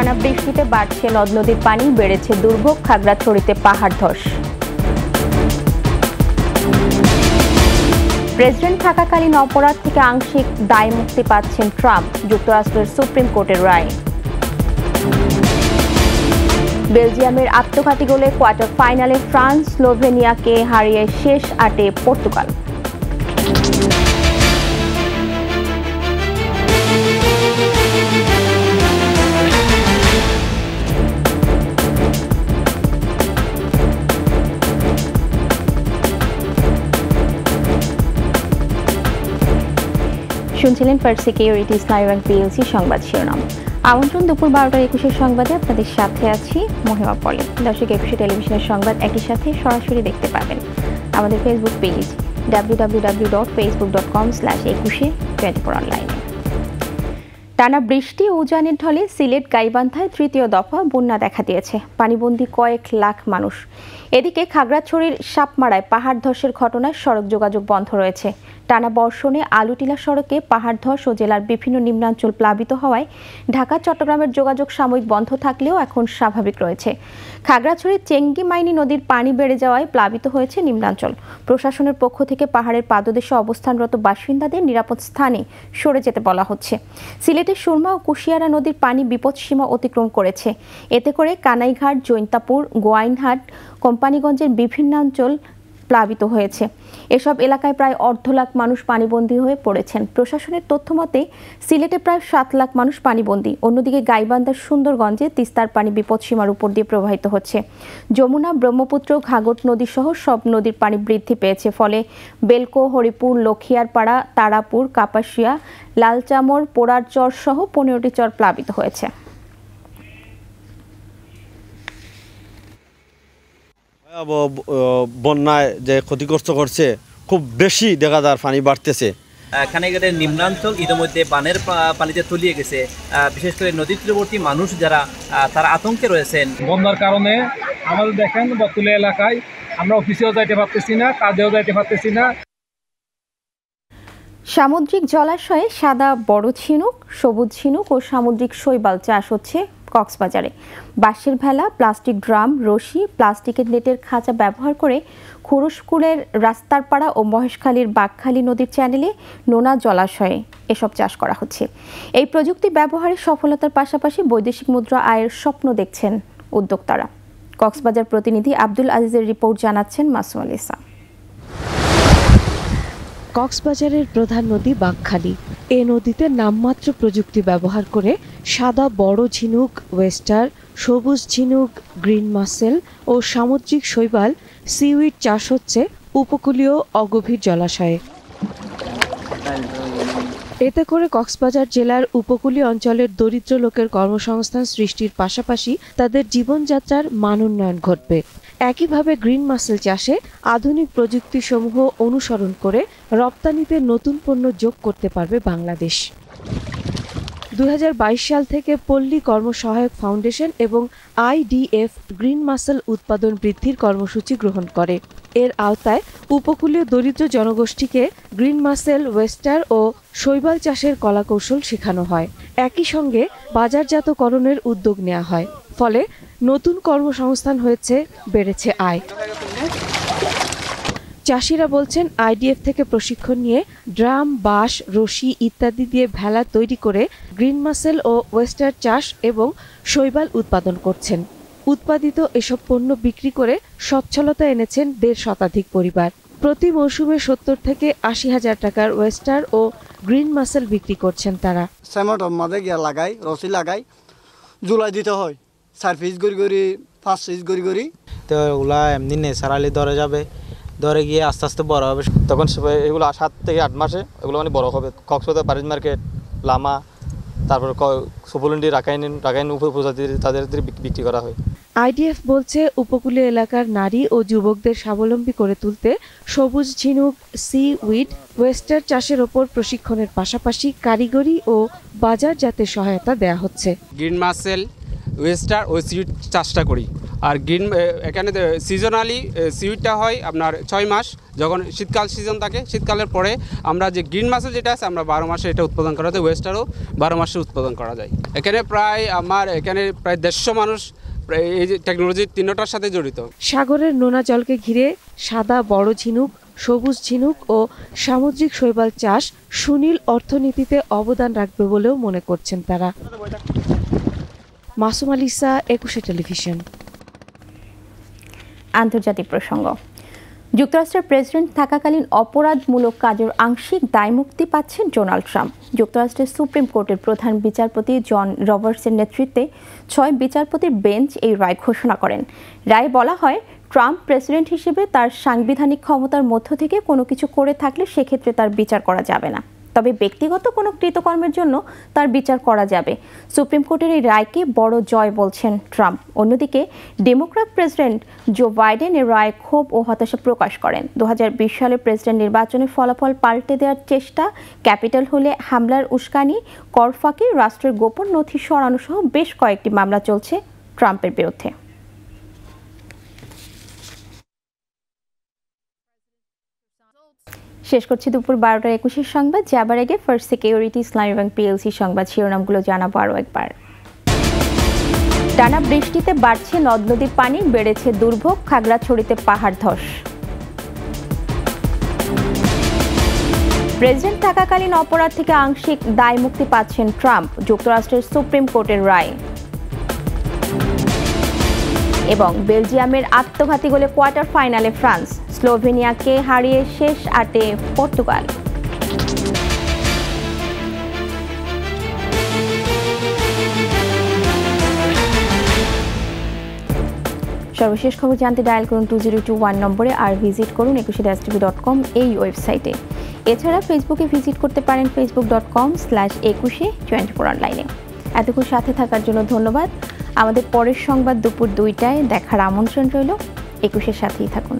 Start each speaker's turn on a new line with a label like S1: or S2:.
S1: টানা বৃষ্টিতে বাড়ছে নদ নদীর পানি, বেড়েছে দুর্ভোগ খাগড়াছড়িতে পাহাড় ধস। প্রেসিডেন্ট থাকাকালীন অপরাধ থেকে আংশিক দায় মুক্তি পাচ্ছেন ট্রাম্প, যুক্তরাষ্ট্রের সুপ্রিম কোর্টের রায়। বেলজিয়ামের আত্মঘাতী গোলে কোয়ার্টার ফাইনালে ফ্রান্স স্লোভেনিয়াকে হারিয়ে শেষ ৮-এ পর্তুগাল। শুনছিলেন first securities live and PLC সংবাদ শিরোনাম। আমন্ত্রণ দুপুর 12টা 21 সংবাদে আপনাদের সাথে আছি মহিমা পলি। দর্শক 21 টেলিভিশনের সংবাদ একই সাথে সরাসরি দেখতে পাবেন আমাদের ফেসবুক পেজ www.facebook.com/2124 অনলাইনে। টানা বৃষ্টি ও উজানের ঢলে সিলেট গাইবান্ধায় তৃতীয় দফা বন্যা দেখা দিয়েছে, পানিবন্দী কয়েক লাখ মানুষ। এদিকে খাগড়াছড়ির সাপমারায় পাহাড় ধসের ঘটনায় সড়ক যোগাযোগ বন্ধ রয়েছে। টানা বর্ষণে আলুটিলা সড়কে পাহাড় ধস ও জেলার বিভিন্ন নিম্নাঞ্চল প্লাবিত হওয়ায় ঢাকা চট্টগ্রামের যোগাযোগ সাময়িক বন্ধ থাকলেও এখন স্বাভাবিক রয়েছে। খাগড়াছড়ির চেঙ্গিমাইনি নদীর পানি বেড়ে যাওয়ায় প্লাবিত হয়েছে নিম্নাঞ্চল। প্রশাসনের পক্ষ থেকে পাহাড়ের পাদদেশে অবস্থানরত বাসিন্দাদের নিরাপদ স্থানে সরে যেতে বলা হচ্ছে। সিলেটের সুরমা ও কুশিয়ারা নদীর পানি বিপদসীমা অতিক্রম করেছে। এতে করে কানাইঘাট, জৈন্তাপুর, গোয়াইনহাট, কোম্পানিগঞ্জের বিভিন্ন অঞ্চল প্লাবিত হয়েছে। এসব এলাকায় প্রায় 1.5 লাখ মানুষ পানিবন্দী হয়ে পড়েছেন। প্রশাসনের তথ্য মতে সিলেটে প্রায় 7 লাখ মানুষ পানিবন্দী। অন্যদিকে গাইবান্ধার সুন্দরগঞ্জে তিস্তার পানি বিপদসীমার উপর দিয়ে প্রবাহিত হচ্ছে। যমুনা, ব্রহ্মপুত্র, ঘাঘট নদী সহ সব নদীর পানি বৃদ্ধি পেয়েছে। ফলে বেলকো, হরিপুর, লখিয়ারপাড়া, তারাপুর, কাপাসিয়া, লালচামর, পোড়ারচর সহ 15টি চর প্লাবিত হয়েছে।
S2: বন্যায় যে ক্ষতিগ্রস্ত করছে খুব বেশি দেখা যায়, পানি বাড়তেছে।
S3: খানাইঘাটের নিম্নাঞ্চল ইতিমধ্যে বানের পানিতে তলিয়ে গেছে। বিশেষ করে নদী তীরবর্তী মানুষ যারা তারা আতঙ্কে রয়েছেন।
S4: বন্যার কারণে আমাদের দেখেন বতুলে এলাকায় আমরা অফিসেও যাইতে পারতেছি না, কাজেও যাইতে পারতেছি না।
S1: সামুদ্রিক জলাশয়ে সাদা বড় ঝিনুক, সবুজ ঝিনুক ও সামুদ্রিক শৈবাল চাষ হচ্ছে কক্সবাজারে। বাঁশের ভেলা, প্লাস্টিক ড্রাম, রশি, প্লাস্টিকের নেটের খাঁচা ব্যবহার করে খুরুশকুলের রাস্তারপাড়া ও মহেশখালীর বাঘখালী নদীর চ্যানেলে নোনা জলাশয়ে এসব চাষ করা হচ্ছে। এই প্রযুক্তি ব্যবহারের সফলতার পাশাপাশি বৈদেশিক মুদ্রা আয়ের স্বপ্ন দেখছেন উদ্যোক্তারা। কক্সবাজার প্রতিনিধি আব্দুল আজিজের রিপোর্ট জানাচ্ছেন মাসুম আল ইসলাম।
S5: কক্সবাজারের প্রধান নদী বাঘখালী। এ নদীতে নামমাত্র প্রযুক্তি ব্যবহার করে সাদা বড় ঝিনুক, ওয়েস্টার, সবুজ ঝিনুক, গ্রিন মাসেল ও সামুদ্রিক শৈবাল সিউইড চাষ হচ্ছে উপকূলীয় অগভীর জলাশয়ে। এতে করে কক্সবাজার জেলার উপকূলীয় অঞ্চলের দরিদ্র লোকের কর্মসংস্থান সৃষ্টির পাশাপাশি তাদের জীবনযাত্রার মান উন্নয়ন ঘটবে। একইভাবে গ্রিন মাসেল চাষে আধুনিক প্রযুক্তিসমূহ অনুসরণ করে রপ্তানিতে নতুন পণ্য যোগ করতে পারবে বাংলাদেশ। 2022 সাল থেকে পল্লী কর্মসহায়ক ফাউন্ডেশন এবং IDF গ্রিন মাসেল উৎপাদন বৃদ্ধির কর্মসূচি গ্রহণ করে। এর আওতায় উপকূলীয় দরিদ্র জনগোষ্ঠীকে গ্রিন মাসেল, ওয়েস্টার ও শৈবাল চাষের কলাকৌশল শেখানো হয়। একই সঙ্গে বাজারজাতকরণের উদ্যোগ নেওয়া হয়। ফলে নতুন কর্মসংস্থান হয়েছে, বেড়েছে আয়। চাষিরা বলছেন IDF থেকে প্রশিক্ষণ নিয়ে ড্রাম, বাঁশ, রশি ইত্যাদি দিয়ে ভেলা তৈরি করে গ্রিন মাসেল ও ওয়েস্টার চাষ এবং শৈবাল উৎপাদন করছেন। উৎপাদিত এসব পণ্য বিক্রি করে সচ্ছলতা এনেছেন 1.5 শতাধিক পরিবার। প্রতি মৌসুমে 70 থেকে 80 হাজার টাকার ওয়েস্টার ও গ্রিন মাসেল বিক্রি করছেন তারা।
S6: সেমটর মাঝে গিয়া লাগাই, রশি লাগাই, জুলাই দিতে হয় 4 পিস গড়ি 5 পিস গড়ি।
S7: তো ওগুলা এমনি ন্যাচারালি ধরে যাবে, ধরে গিয়ে আস্তে আস্তে বড় হবে। তখন এগুলো 7 থেকে 8 মাসে এগুলো মানে বড় হবে। কক্সবাজার প্যারিস মার্কেট, লামা, তারপর সুপুলন্ডি, রাখাইন উপপ্রজাতি তাদের বিক্রি করা হয়।
S5: IDF বলছে উপকূলীয় এলাকার নারী ও যুবকদের স্বাবলম্বী করে তুলতে সবুজ ঝিনুক, সি উইড, ওয়েস্টার চাষের ওপর প্রশিক্ষণের পাশাপাশি কারিগরি ও বাজারজাতের সহায়তা দেয়া হচ্ছে।
S8: গ্রিন মাসেল, ওয়েস্টার ও সিউড চাষটা করি। আর গ্রিন এখানে সিজনালি সিউডটা হয় আপনার 6 মাস, যখন শীতকাল সিজন থাকে, শীতকালের পরে আমরা যে গ্রিন মাসেল যেটা আছে আমরা 12 মাসে এটা উৎপাদন করা যায়, ওয়েস্টারও 12 মাসে উৎপাদন করা যায়। এখানে প্রায় 150 মানুষ এই যে টেকনোলজির তিনটার সাথে জড়িত।
S5: সাগরের নোনা জলকে ঘিরে সাদা বড় ঝিনুক, সবুজ ঝিনুক ও সামুদ্রিক শৈবাল চাষ সুনীল অর্থনীতিতে অবদান রাখবে বলেও মনে করছেন তারা। মাসুম আলিসা, 21 টেলিভিশন।
S1: আন্তর্জাতিক প্রসঙ্গ। যুক্তরাষ্ট্রের প্রেসিডেন্ট থাকাকালীন অপরাধমূলক কাজের আংশিক দায়মুক্তি পাচ্ছেন ডোনাল্ড ট্রাম্প। যুক্তরাষ্ট্রের সুপ্রিম কোর্টের প্রধান বিচারপতি জন রবার্টসের নেতৃত্বে 6 বিচারপতির বেঞ্চ এই রায় ঘোষণা করেন। রায়ে বলা হয়, ট্রাম্প প্রেসিডেন্ট হিসেবে তার সাংবিধানিক ক্ষমতার মধ্য থেকে কোনো কিছু করে থাকলে সেক্ষেত্রে তার বিচার করা যাবে না, তবে ব্যক্তিগত কোনো কৃতকর্মের জন্য তার বিচার করা যাবে। সুপ্রিম কোর্টের এই রায়কে বড় জয় বলছেন ট্রাম্প। অন্যদিকে ডেমোক্র্যাট প্রেসিডেন্ট জো বাইডেন এর রায়ে ক্ষোভ ও হতাশা প্রকাশ করেন। 2020 সালে প্রেসিডেন্ট নির্বাচনের ফলাফল পাল্টে দেওয়ার চেষ্টা, ক্যাপিটাল হিলে হামলার উস্কানি, কর ফাঁকি, রাষ্ট্রের গোপন নথি সরানো সহ বেশ কয়েকটি মামলা চলছে ট্রাম্পের বিরুদ্ধে। শেষ করছি দুপুর 12টার 21 সংবাদ। যাবার আগে ফার্স্ট সিকিউরিটি ইসলামী ব্যাংক পিএলসি সংবাদ শিরোনামগুলো জানাবো আরও একবার। টানা বৃষ্টিতে বাড়ছে নদ নদীর পানি, বেড়েছে দুর্ভোগ, খাগড়াছড়িতে পাহাড় ধস। প্রেসিডেন্ট থাকাকালীন অপরাধ থেকে আংশিক দায় মুক্তি পাচ্ছেন ট্রাম্প, যুক্তরাষ্ট্রের সুপ্রিম কোর্টের রায়। এবং বেলজিয়ামের আত্মঘাতী গোলে কোয়ার্টার ফাইনালে ফ্রান্স, স্লোভেনিয়াকে হারিয়ে শেষ 8-এ পর্তুগাল। সর্বশেষ খবর জানতে ডায়াল করুন 2021 নম্বরে, আর ভিজিট করুন 21-tv.com এই ওয়েবসাইটে। এছাড়া ফেসবুকে ভিজিট করতে পারেন facebook.com/2124 অনলাইনে। এতক্ষণ সাথে থাকার জন্য ধন্যবাদ। আমাদের পরের সংবাদ দুপুর 2টায় দেখার আমন্ত্রণ রইল। 21-এর সাথেই থাকুন।